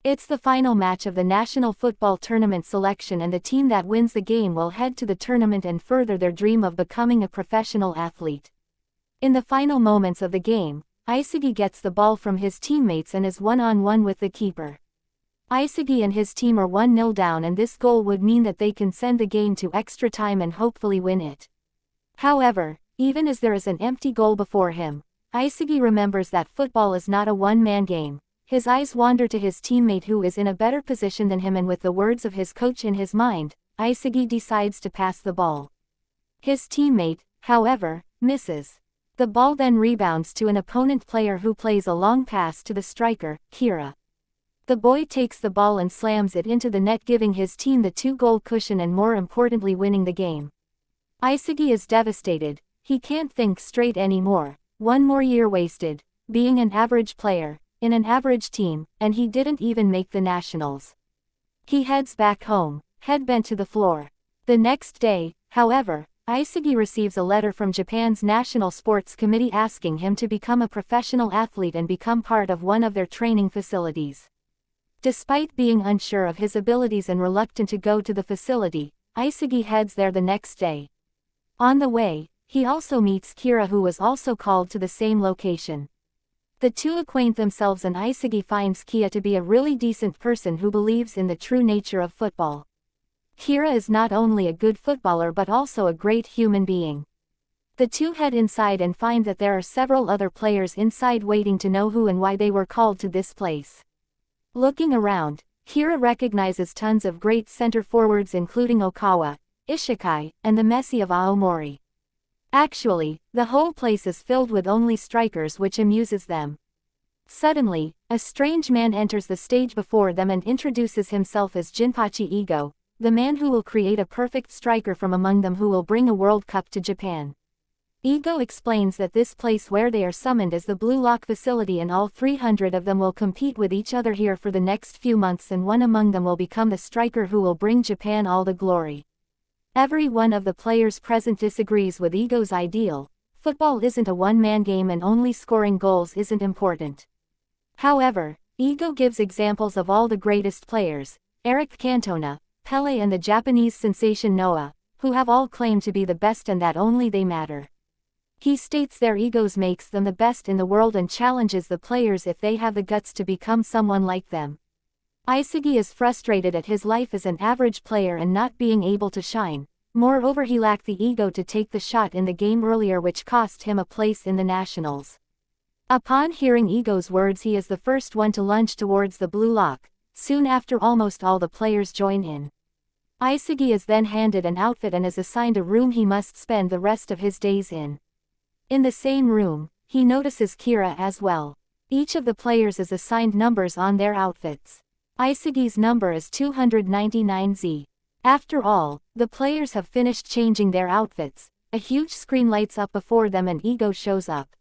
It's the final match of the National Football Tournament selection, and the team that wins the game will head to the tournament and further their dream of becoming a professional athlete. In the final moments of the game, Isagi gets the ball from his teammates and is one-on-one with the keeper. Isagi and his team are 1-0 down, and this goal would mean that they can send the game to extra time and hopefully win it. However, even as there is an empty goal before him, Isagi remembers that football is not a one-man game. His eyes wander to his teammate who is in a better position than him, and with the words of his coach in his mind, Isagi decides to pass the ball. His teammate, however, misses. The ball then rebounds to an opponent player who plays a long pass to the striker, Kira. The boy takes the ball and slams it into the net, giving his team the 2-goal cushion and more importantly winning the game. Isagi is devastated. He can't think straight anymore. One more year wasted, being an average player, in an average team, and he didn't even make the nationals. He heads back home, head bent to the floor. The next day, however, Isagi receives a letter from Japan's National Sports Committee asking him to become a professional athlete and become part of one of their training facilities. Despite being unsure of his abilities and reluctant to go to the facility, Isagi heads there the next day. On the way, he also meets Kira, who was also called to the same location. The two acquaint themselves, and Isagi finds Kira to be a really decent person who believes in the true nature of football. Kira is not only a good footballer but also a great human being. The two head inside and find that there are several other players inside waiting to know who and why they were called to this place. Looking around, Kira recognizes tons of great center forwards including Okawa, Ishikai, and the Messi of Aomori. Actually, the whole place is filled with only strikers, which amuses them. Suddenly, a strange man enters the stage before them and introduces himself as Jinpachi Igo, the man who will create a perfect striker from among them who will bring a World Cup to Japan. Igo explains that this place where they are summoned is the Blue Lock facility, and all 300 of them will compete with each other here for the next few months, and one among them will become the striker who will bring Japan all the glory. Every one of the players present disagrees with Igo's ideal. Football isn't a one-man game and only scoring goals isn't important. However, Igo gives examples of all the greatest players, Eric Cantona, Pele and the Japanese sensation Noah, who have all claimed to be the best and that only they matter. He states their egos makes them the best in the world and challenges the players if they have the guts to become someone like them. Isagi is frustrated at his life as an average player and not being able to shine. Moreover, he lacked the ego to take the shot in the game earlier, which cost him a place in the nationals. Upon hearing Igo's words, he is the first one to lunge towards the Blue Lock. Soon after, almost all the players join in. Isagi is then handed an outfit and is assigned a room he must spend the rest of his days in. In the same room, he notices Kira as well. Each of the players is assigned numbers on their outfits. Isagi's number is 299Z. After all, the players have finished changing their outfits. A huge screen lights up before them and Igo shows up.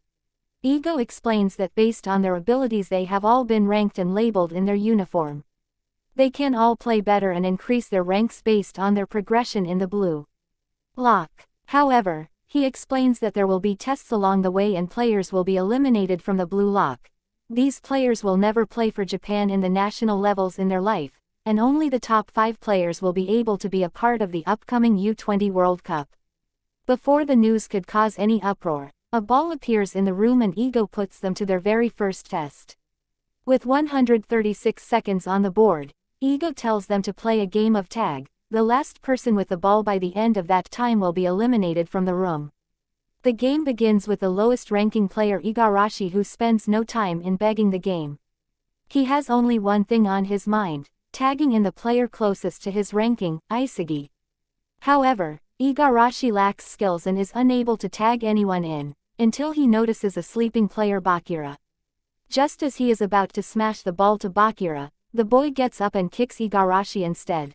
Igo explains that based on their abilities they have all been ranked and labeled in their uniform. They can all play better and increase their ranks based on their progression in the Blue Lock. However, he explains that there will be tests along the way and players will be eliminated from the Blue Lock. These players will never play for Japan in the national levels in their life, and only the top 5 players will be able to be a part of the upcoming U20 World Cup. Before the news could cause any uproar, a ball appears in the room and Igo puts them to their very first test. With 136 seconds on the board, Igo tells them to play a game of tag. The last person with the ball by the end of that time will be eliminated from the room. The game begins with the lowest ranking player Igarashi, who spends no time in begging the game. He has only one thing on his mind, tagging in the player closest to his ranking, Isagi. However, Igarashi lacks skills and is unable to tag anyone in, until he notices a sleeping player, Bakura. Just as he is about to smash the ball to Bakura, the boy gets up and kicks Igarashi instead.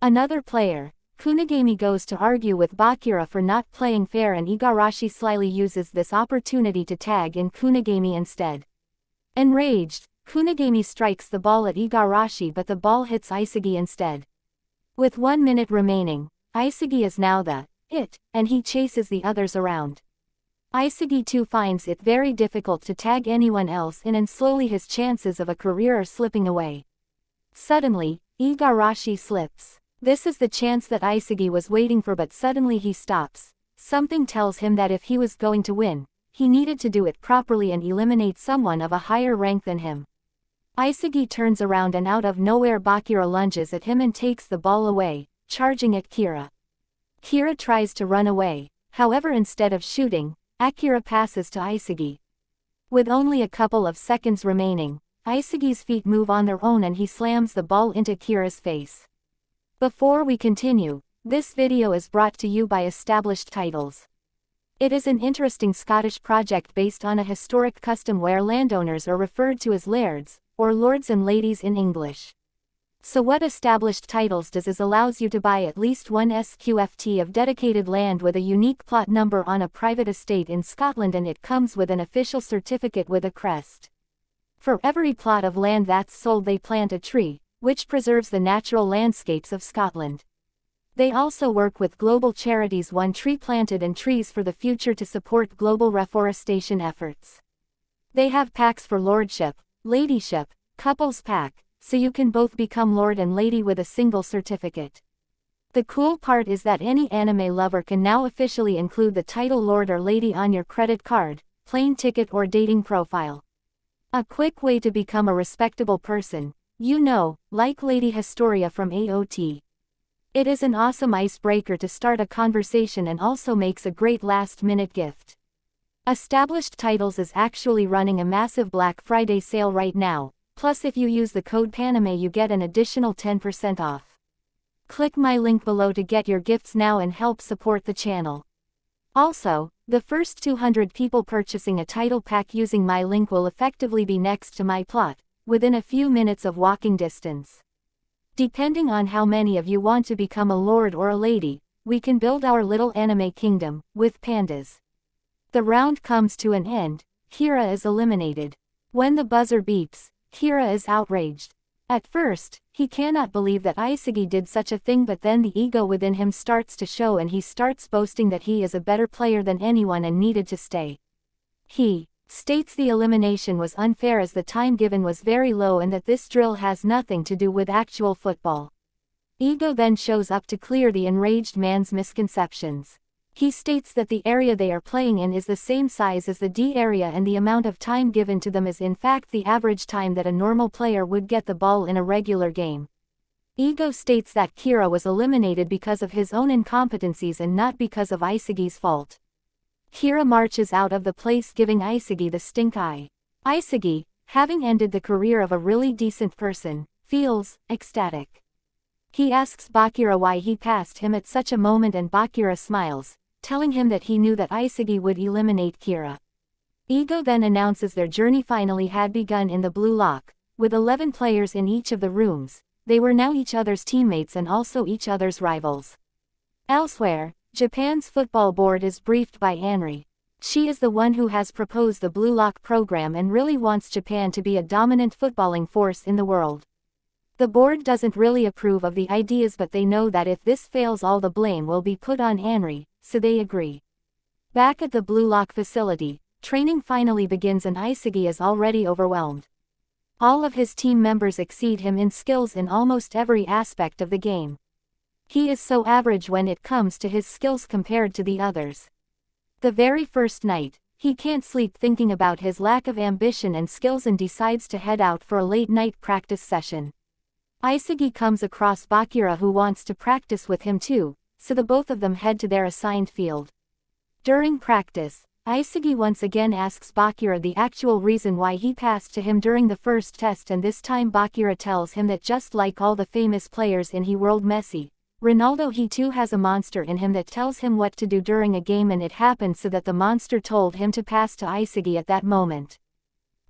Another player, Kunigami, goes to argue with Bakura for not playing fair, and Igarashi slyly uses this opportunity to tag in Kunigami instead. Enraged, Kunigami strikes the ball at Igarashi, but the ball hits Isagi instead. With 1 minute remaining, Isagi is now the it, and he chases the others around. Isagi too finds it very difficult to tag anyone else in, and slowly his chances of a career are slipping away. Suddenly, Igarashi slips. This is the chance that Isagi was waiting for, but suddenly he stops. Something tells him that if he was going to win, he needed to do it properly and eliminate someone of a higher rank than him. Isagi turns around and out of nowhere Bakura lunges at him and takes the ball away, charging at Kira. Kira tries to run away, however instead of shooting, Akira passes to Isagi. With only a couple of seconds remaining, Isagi's feet move on their own and he slams the ball into Kira's face. Before we continue, this video is brought to you by Established Titles. It is an interesting Scottish project based on a historic custom where landowners are referred to as lairds, or lords and ladies in English. So what Established Titles does is allows you to buy at least one SQFT of dedicated land with a unique plot number on a private estate in Scotland, and it comes with an official certificate with a crest. For every plot of land that's sold they plant a tree, which preserves the natural landscapes of Scotland. They also work with global charities One Tree Planted and Trees for the Future to support global reforestation efforts. They have packs for lordship, ladyship, couples pack, so you can both become lord and lady with a single certificate. The cool part is that any anime lover can now officially include the title lord or lady on your credit card, plane ticket or dating profile. A quick way to become a respectable person, like Lady Historia from AOT. It is an awesome icebreaker to start a conversation and also makes a great last-minute gift. Established Titles is actually running a massive Black Friday sale right now, plus if you use the code PANAME you get an additional 10% off. Click my link below to get your gifts now and help support the channel. Also, the first 200 people purchasing a title pack using my link will effectively be next to my plot, within a few minutes of walking distance. Depending on how many of you want to become a lord or a lady, we can build our little anime kingdom, with pandas. The round comes to an end, Kira is eliminated. When the buzzer beeps, Kira is outraged. At first, he cannot believe that Isagi did such a thing, but then the ego within him starts to show and he starts boasting that he is a better player than anyone and needed to stay. He states the elimination was unfair as the time given was very low and that this drill has nothing to do with actual football. Ego then shows up to clear the enraged man's misconceptions. He states that the area they are playing in is the same size as the D area and the amount of time given to them is in fact the average time that a normal player would get the ball in a regular game. Ego states that Kira was eliminated because of his own incompetencies and not because of Isagi's fault. Kira marches out of the place giving Isagi the stink eye. Isagi, having ended the career of a really decent person, feels ecstatic. He asks Bakura why he passed him at such a moment and Bakura smiles, telling him that he knew that Isagi would eliminate Kira. Ego then announces their journey finally had begun in the Blue Lock, with 11 players in each of the rooms. They were now each other's teammates and also each other's rivals. Elsewhere, Japan's football board is briefed by Anri. She is the one who has proposed the Blue Lock program and really wants Japan to be a dominant footballing force in the world. The board doesn't really approve of the ideas, but they know that if this fails all the blame will be put on Anri, so they agree. Back at the Blue Lock facility, training finally begins and Isagi is already overwhelmed. All of his team members exceed him in skills in almost every aspect of the game. He is so average when it comes to his skills compared to the others. The very first night, he can't sleep thinking about his lack of ambition and skills and decides to head out for a late-night practice session. Isagi comes across Bakura who wants to practice with him too, so the both of them head to their assigned field. During practice, Isagi once again asks Bakura the actual reason why he passed to him during the first test, and this time Bakura tells him that just like all the famous players in the world, Messi, Ronaldo, he too has a monster in him that tells him what to do during a game, and it happened so that the monster told him to pass to Isagi at that moment.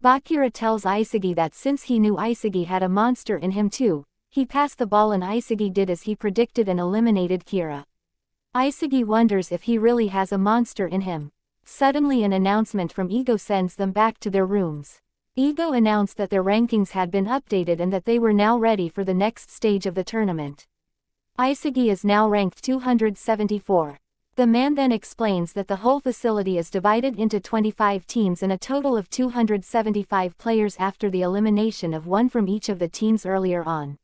Bakura tells Isagi that since he knew Isagi had a monster in him too, he passed the ball and Isagi did as he predicted and eliminated Kira. Isagi wonders if he really has a monster in him. Suddenly an announcement from Ego sends them back to their rooms. Ego announced that their rankings had been updated and that they were now ready for the next stage of the tournament. Isagi is now ranked 274. The man then explains that the whole facility is divided into 25 teams and a total of 275 players after the elimination of one from each of the teams earlier on.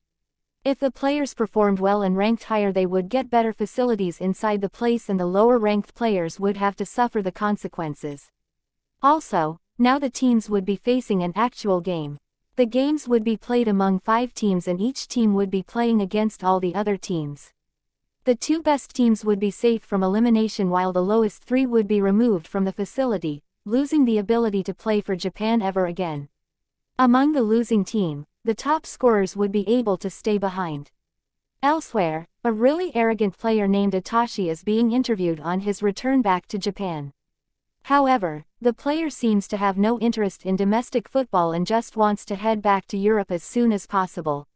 If the players performed well and ranked higher, they would get better facilities inside the place, and the lower-ranked players would have to suffer the consequences. Also, now the teams would be facing an actual game. The games would be played among 5 teams and each team would be playing against all the other teams. The 2 best teams would be safe from elimination while the lowest 3 would be removed from the facility, losing the ability to play for Japan ever again. Among the losing team, the top scorers would be able to stay behind. Elsewhere, a really arrogant player named Itachi is being interviewed on his return back to Japan. However, the player seems to have no interest in domestic football and just wants to head back to Europe as soon as possible.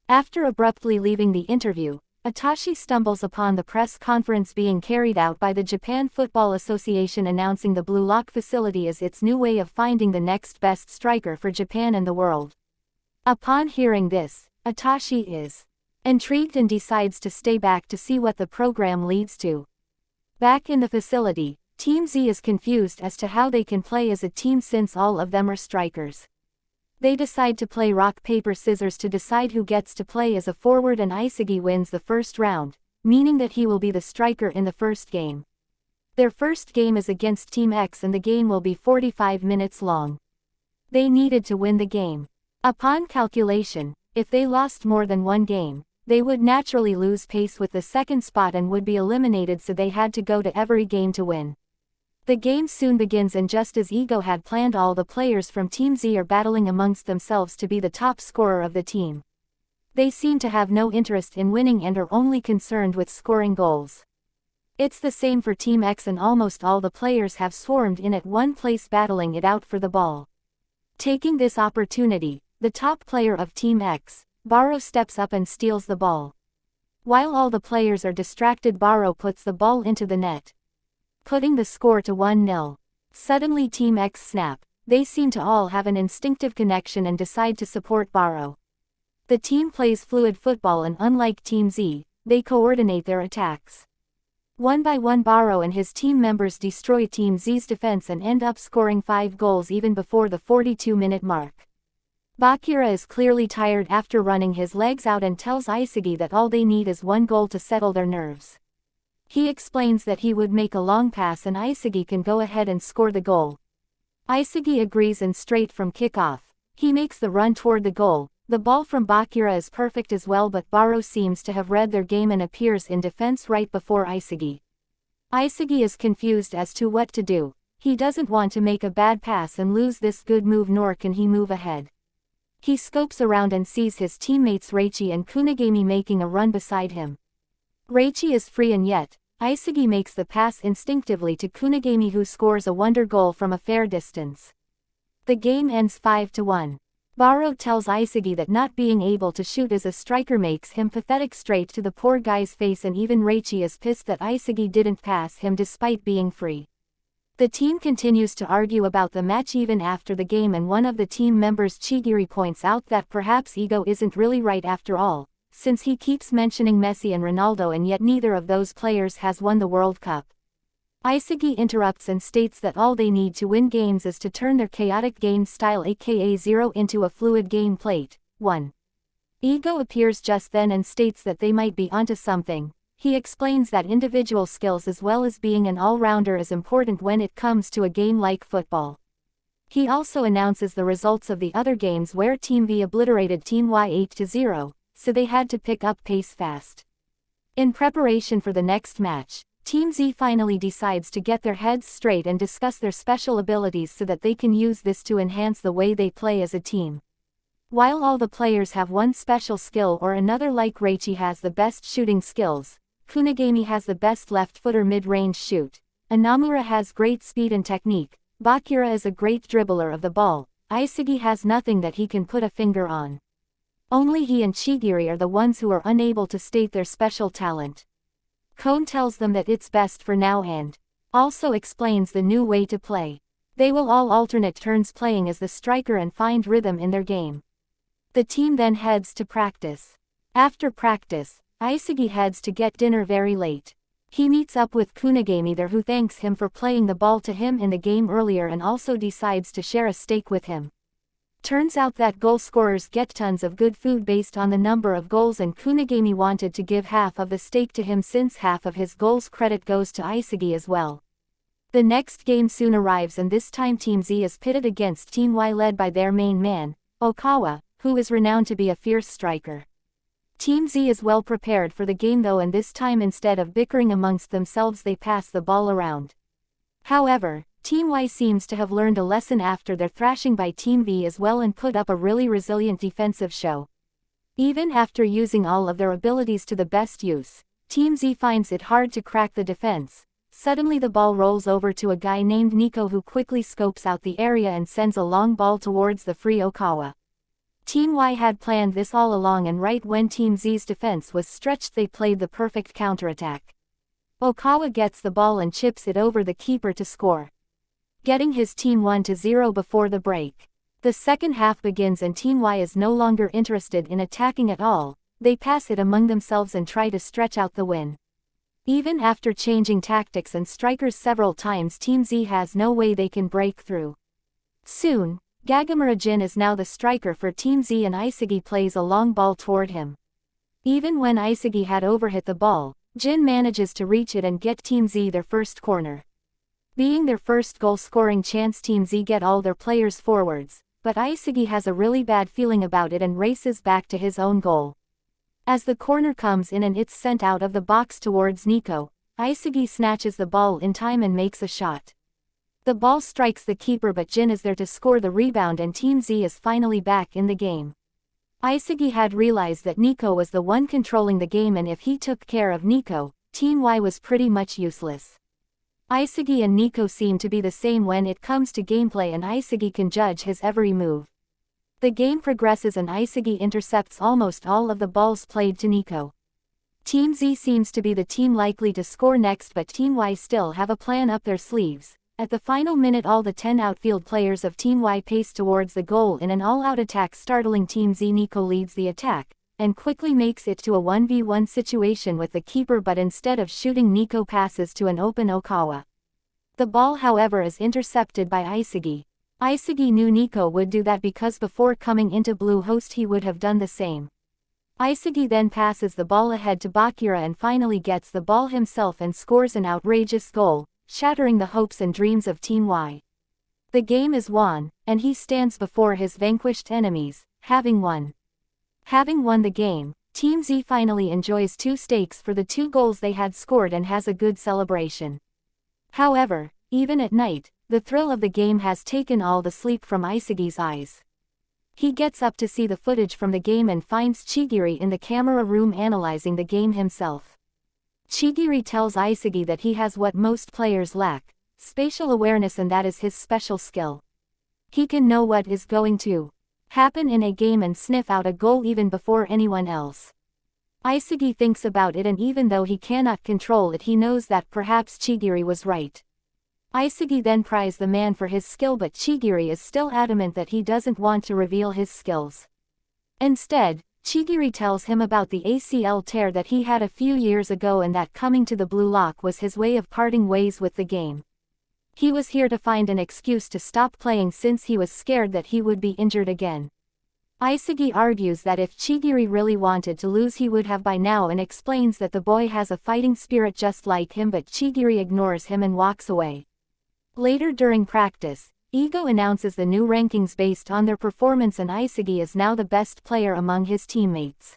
After abruptly leaving the interview, Itachi stumbles upon the press conference being carried out by the Japan Football Association announcing the Blue Lock facility as its new way of finding the next best striker for Japan and the world. Upon hearing this, Itachi is intrigued and decides to stay back to see what the program leads to. Back in the facility, Team Z is confused as to how they can play as a team since all of them are strikers. They decide to play rock paper scissors to decide who gets to play as a forward, and Aisugi wins the first round, meaning that he will be the striker in the first game. Their first game is against Team X and the game will be 45 minutes long. They needed to win the game. Upon calculation, if they lost more than one game, they would naturally lose pace with the second spot and would be eliminated, so they had to go to every game to win. The game soon begins, and just as Ego had planned, all the players from Team Z are battling amongst themselves to be the top scorer of the team. They seem to have no interest in winning and are only concerned with scoring goals. It's the same for Team X, and almost all the players have swarmed in at one place battling it out for the ball. Taking this opportunity, the top player of Team X, Baro, steps up and steals the ball. While all the players are distracted, Baro puts the ball into the net, putting the score to 1-0. Suddenly Team X snap. They seem to all have an instinctive connection and decide to support Baro. The team plays fluid football, and unlike Team Z, they coordinate their attacks. One by one, Baro and his team members destroy Team Z's defense and end up scoring 5 goals even before the 42-minute mark. Bakura is clearly tired after running his legs out and tells Aisugi that all they need is 1 goal to settle their nerves. He explains that he would make a long pass and Aisugi can go ahead and score the goal. Aisugi agrees, and straight from kickoff, he makes the run toward the goal. The ball from Bakura is perfect as well, but Baro seems to have read their game and appears in defense right before Aisugi. Aisugi is confused as to what to do. He doesn't want to make a bad pass and lose this good move, nor can he move ahead. He scopes around and sees his teammates Reichi and Kunigami making a run beside him. Reichi is free, and yet Aisugi makes the pass instinctively to Kunigami, who scores a wonder goal from a fair distance. The game ends 5-1. Baro tells Aisugi that not being able to shoot as a striker makes him pathetic straight to the poor guy's face, and even Reichi is pissed that Aisugi didn't pass him despite being free. The team continues to argue about the match even after the game, and one of the team members, Chigiri, points out that perhaps Ego isn't really right after all, since he keeps mentioning Messi and Ronaldo and yet neither of those players has won the World Cup. Aisugi interrupts and states that all they need to win games is to turn their chaotic game style aka Zero into a fluid game plate. 1. Ego appears just then and states that they might be onto something. He explains that individual skills as well as being an all-rounder is important when it comes to a game like football. He also announces the results of the other games where Team V obliterated Team Y 8-0. So they had to pick up pace fast. In preparation for the next match, Team Z finally decides to get their heads straight and discuss their special abilities so that they can use this to enhance the way they play as a team. While all the players have one special skill or another, like Reichi has the best shooting skills, Kunigami has the best left-footer mid-range shoot, Inamura has great speed and technique, Bakura is a great dribbler of the ball, Aisugi has nothing that he can put a finger on. Only he and Chigiri are the ones who are unable to state their special talent. Kon tells them that it's best for now and also explains the new way to play. They will all alternate turns playing as the striker and find rhythm in their game. The team then heads to practice. After practice, Aisugi heads to get dinner very late. He meets up with Kunigami there, who thanks him for playing the ball to him in the game earlier and also decides to share a steak with him. Turns out that goal scorers get tons of good food based on the number of goals, and Kunigami wanted to give half of the steak to him since half of his goals credit goes to Isagi as well. The next game soon arrives, and this time Team Z is pitted against Team Y led by their main man, Okawa, who is renowned to be a fierce striker. Team Z is well prepared for the game though, and this time instead of bickering amongst themselves they pass the ball around. However, Team Y seems to have learned a lesson after their thrashing by Team V as well and put up a really resilient defensive show. Even after using all of their abilities to the best use, Team Z finds it hard to crack the defense. Suddenly the ball rolls over to a guy named Nico, who quickly scopes out the area and sends a long ball towards the free Okawa. Team Y had planned this all along, and right when Team Z's defense was stretched they played the perfect counterattack. Okawa gets the ball and chips it over the keeper to score, getting his team 1-0 before the break. The second half begins and Team Y is no longer interested in attacking at all. They pass it among themselves and try to stretch out the win. Even after changing tactics and strikers several times, Team Z has no way they can break through. Soon, Gagamura Jin is now the striker for Team Z and Isagi plays a long ball toward him. Even when Isagi had overhit the ball, Jin manages to reach it and get Team Z their first corner. Being their first goal-scoring chance, Team Z get all their players forwards, but Isagi has a really bad feeling about it and races back to his own goal. As the corner comes in and it's sent out of the box towards Nico, Isagi snatches the ball in time and makes a shot. The ball strikes the keeper, but Jin is there to score the rebound and Team Z is finally back in the game. Isagi had realized that Nico was the one controlling the game, and if he took care of Nico, Team Y was pretty much useless. Isagi and Nico seem to be the same when it comes to gameplay, and Isagi can judge his every move. The game progresses and Isagi intercepts almost all of the balls played to Nico. Team Z seems to be the team likely to score next, but Team Y still have a plan up their sleeves. At the final minute all the 10 outfield players of Team Y pace towards the goal in an all-out attack, startling Team Z. Nico leads the attack, and quickly makes it to a 1v1 situation with the keeper, but instead of shooting, Nico passes to an open Okawa. The ball however is intercepted by Isagi. Isagi knew Nico would do that because before coming into Bluehost he would have done the same. Isagi then passes the ball ahead to Bakura and finally gets the ball himself and scores an outrageous goal, shattering the hopes and dreams of Team Y. The game is won, and he stands before his vanquished enemies, having won. Having won the game, Team Z finally enjoys 2 steaks for the 2 goals they had scored and has a good celebration. However, even at night, the thrill of the game has taken all the sleep from Isagi's eyes. He gets up to see the footage from the game and finds Chigiri in the camera room analyzing the game himself. Chigiri tells Isagi that he has what most players lack, spatial awareness, and that is his special skill. He can know what is going to happen in a game and sniff out a goal even before anyone else. Isagi thinks about it, and even though he cannot control it, he knows that perhaps Chigiri was right. Isagi then prizes the man for his skill, but Chigiri is still adamant that he doesn't want to reveal his skills. Instead, Chigiri tells him about the ACL tear that he had a few years ago and that coming to the Blue Lock was his way of parting ways with the game. He was here to find an excuse to stop playing since he was scared that he would be injured again. Isagi argues that if Chigiri really wanted to lose he would have by now and explains that the boy has a fighting spirit just like him, but Chigiri ignores him and walks away. Later during practice, Ego announces the new rankings based on their performance and Isagi is now the best player among his teammates.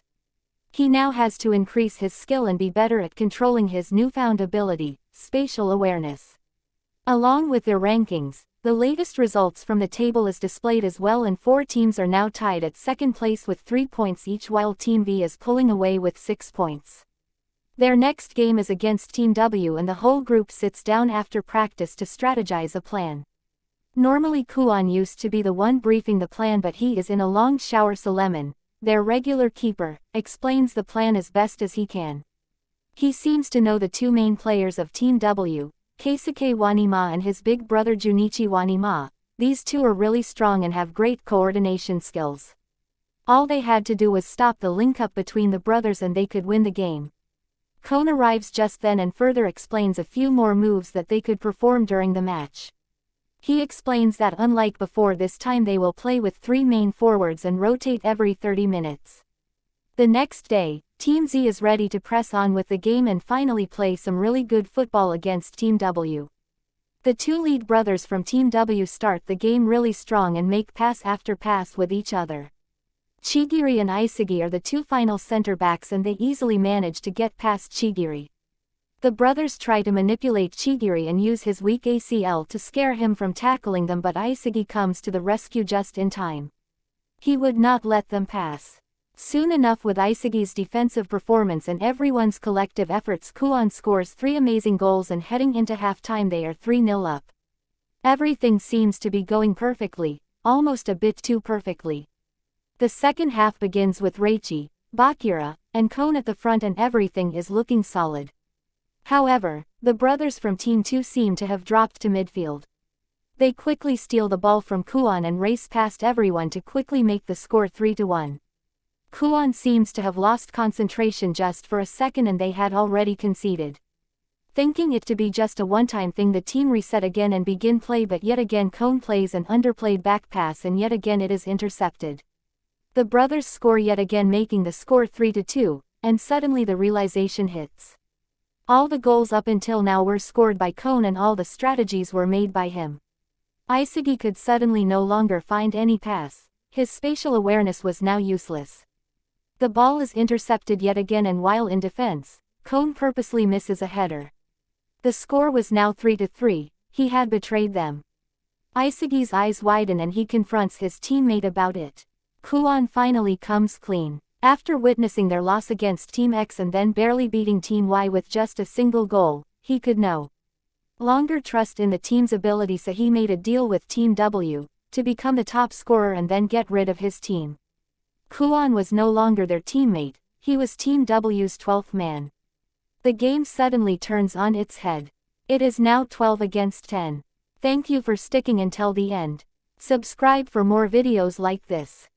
He now has to increase his skill and be better at controlling his newfound ability, spatial awareness. Along with their rankings, the latest results from the table is displayed as well, and 4 teams are now tied at second place with 3 points each, while Team V is pulling away with 6 points. Their next game is against Team W and the whole group sits down after practice to strategize a plan. Normally Kuon used to be the one briefing the plan, but he is in a long shower, so Lemon, their regular keeper, explains the plan as best as he can. He seems to know the 2 main players of Team W, Keisuke Wanima and his big brother Junichi Wanima. These 2 are really strong and have great coordination skills. All they had to do was stop the link-up between the brothers and they could win the game. Kon arrives just then and further explains a few more moves that they could perform during the match. He explains that unlike before, this time they will play with 3 main forwards and rotate every 30 minutes. The next day, Team Z is ready to press on with the game and finally play some really good football against Team W. The two lead brothers from Team W start the game really strong and make pass after pass with each other. Chigiri and Isagi are the two final center backs and they easily manage to get past Chigiri. The brothers try to manipulate Chigiri and use his weak ACL to scare him from tackling them, but Isagi comes to the rescue just in time. He would not let them pass. Soon enough, with Isagi's defensive performance and everyone's collective efforts, Kuon scores 3 amazing goals and heading into halftime they are 3-0 up. Everything seems to be going perfectly, almost a bit too perfectly. The second half begins with Reichi, Bakura, and Kon at the front and everything is looking solid. However, the brothers from Team 2 seem to have dropped to midfield. They quickly steal the ball from Kuon and race past everyone to quickly make the score 3-1. Kuon seems to have lost concentration just for a second and they had already conceded. Thinking it to be just a one-time thing, the team reset again and begin play, but yet again Kon plays an underplayed back pass and yet again it is intercepted. The brothers score yet again, making the score 3-2, and suddenly the realization hits. All the goals up until now were scored by Kon and all the strategies were made by him. Isagi could suddenly no longer find any pass, his spatial awareness was now useless. The ball is intercepted yet again and while in defense, Kon purposely misses a header. The score was now 3-3, he had betrayed them. Isagi's eyes widen and he confronts his teammate about it. Kuon finally comes clean. After witnessing their loss against Team X and then barely beating Team Y with just a single goal, he could no longer trust in the team's ability, so he made a deal with Team W to become the top scorer and then get rid of his team. Kuon was no longer their teammate, he was Team W's 12th man. The game suddenly turns on its head. It is now 12 against 10. Thank you for sticking until the end. Subscribe for more videos like this.